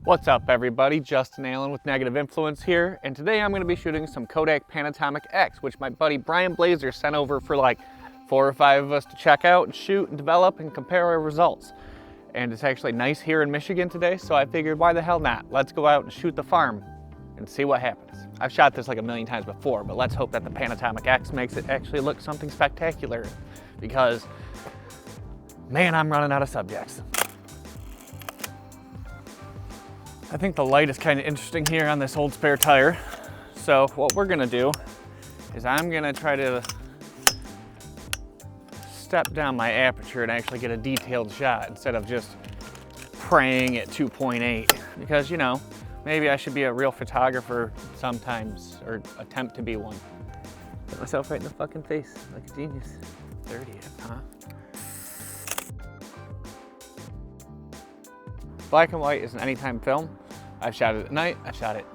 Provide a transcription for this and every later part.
What's up everybody, Justin Allen with Negative Influence here, and today I'm going to be shooting some Kodak Panatomic X, which my buddy Brian Blazer sent over for like 4 or 5 of us to check out and shoot and develop and compare our results. And it's actually nice here in Michigan today, so I figured why the hell not? Let's go out and shoot the farm and see what happens. I've shot this like a million times before, but let's hope that the Panatomic X makes it actually look something spectacular, because man, I'm running out of subjects. I think the light is kind of interesting here on this old spare tire. So what we're gonna do is I'm gonna try to step down my aperture and actually get a detailed shot instead of just praying at 2.8, because you know, maybe I should be a real photographer sometimes, or attempt to be one. Put myself right in the fucking face like a genius. 30th, huh? Black and white is an anytime film. I've shot it at night, I've shot it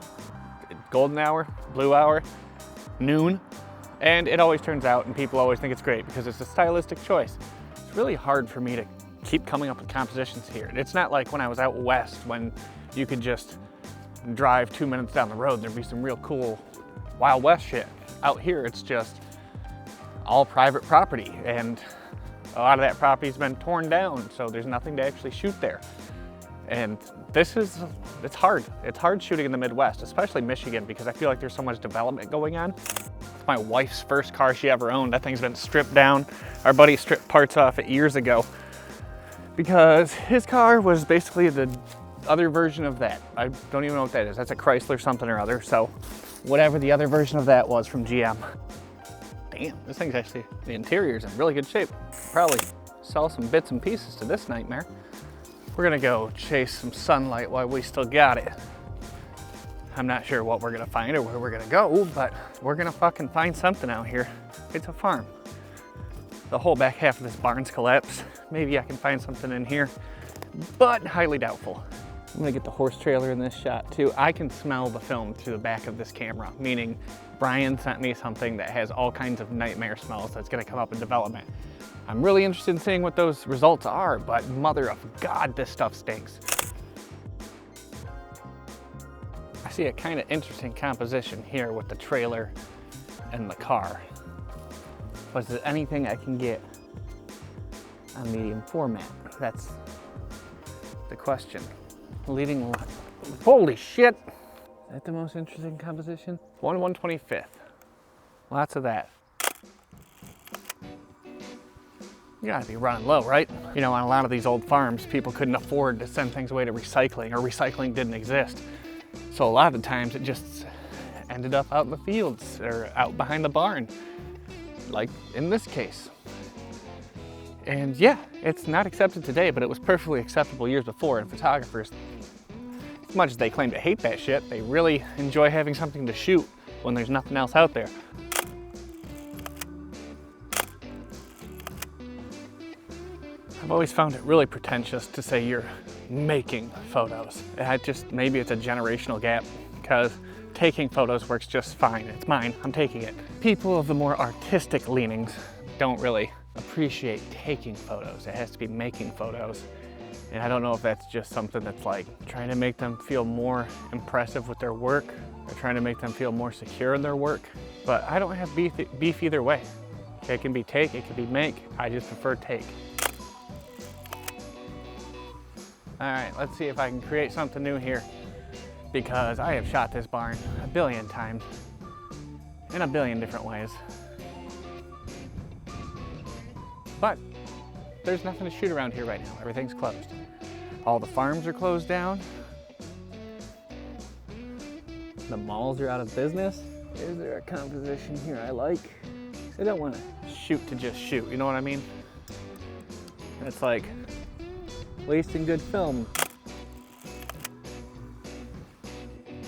at golden hour, blue hour, noon, and it always turns out, and people always think it's great because it's a stylistic choice. It's really hard for me to keep coming up with compositions here. It's not like when I was out west when you could just drive 2 minutes down the road and there'd be some real cool Wild West shit. Out here it's just all private property, and a lot of that property's been torn down, so there's nothing to actually shoot there. And it's hard. It's hard shooting in the Midwest, especially Michigan, because I feel like there's so much development going on. It's my wife's first car she ever owned. That thing's been stripped down. Our buddy stripped parts off it years ago because his car was basically the other version of that. I don't even know what that is. That's a Chrysler something or other. So whatever the other version of that was from GM. Damn, this thing's actually, the interior's in really good shape. Probably sell some bits and pieces to this nightmare. We're gonna go chase some sunlight while we still got it. I'm not sure what we're gonna find or where we're gonna go, but we're gonna fucking find something out here. It's a farm. The whole back half of this barn's collapsed. Maybe I can find something in here, but highly doubtful. I'm gonna get the horse trailer in this shot too. I can smell the film through the back of this camera, meaning Brian sent me something that has all kinds of nightmare smells that's gonna come up in development. I'm really interested in seeing what those results are, but mother of God, this stuff stinks. I see a kind of interesting composition here with the trailer and the car. Was there anything I can get on medium format? That's the question. Leading, holy shit! Is that the most interesting composition? 1/125th. Lots of that. You gotta be running low, right? You know, on a lot of these old farms, people couldn't afford to send things away to recycling, or recycling didn't exist. So a lot of the times it just ended up out in the fields or out behind the barn, like in this case. And yeah, it's not accepted today, but it was perfectly acceptable years before, and photographers, as much as they claim to hate that shit, they really enjoy having something to shoot when there's nothing else out there. I've always found it really pretentious to say you're making photos. Maybe it's a generational gap, because taking photos works just fine. It's mine, I'm taking it. People of the more artistic leanings don't really appreciate taking photos. It has to be making photos. And I don't know if that's just something that's like trying to make them feel more impressive with their work, or trying to make them feel more secure in their work. But I don't have beef either way. It can be take, it can be make. I just prefer take. All right, let's see if I can create something new here, because I have shot this barn a billion times in a billion different ways. But there's nothing to shoot around here right now. Everything's closed. All the farms are closed down. The malls are out of business. Is there a composition here I like? I don't want to shoot to just shoot, you know what I mean? It's like wasting good film.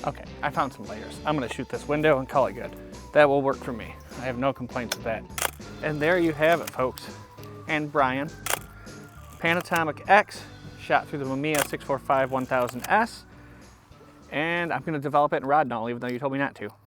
Okay, I found some layers. I'm gonna shoot this window and call it good. That will work for me. I have no complaints with that. And there you have it, folks. And Brian. Panatomic X, shot through the Mamiya 645-1000S. And I'm gonna develop it in Rodinal, even though you told me not to.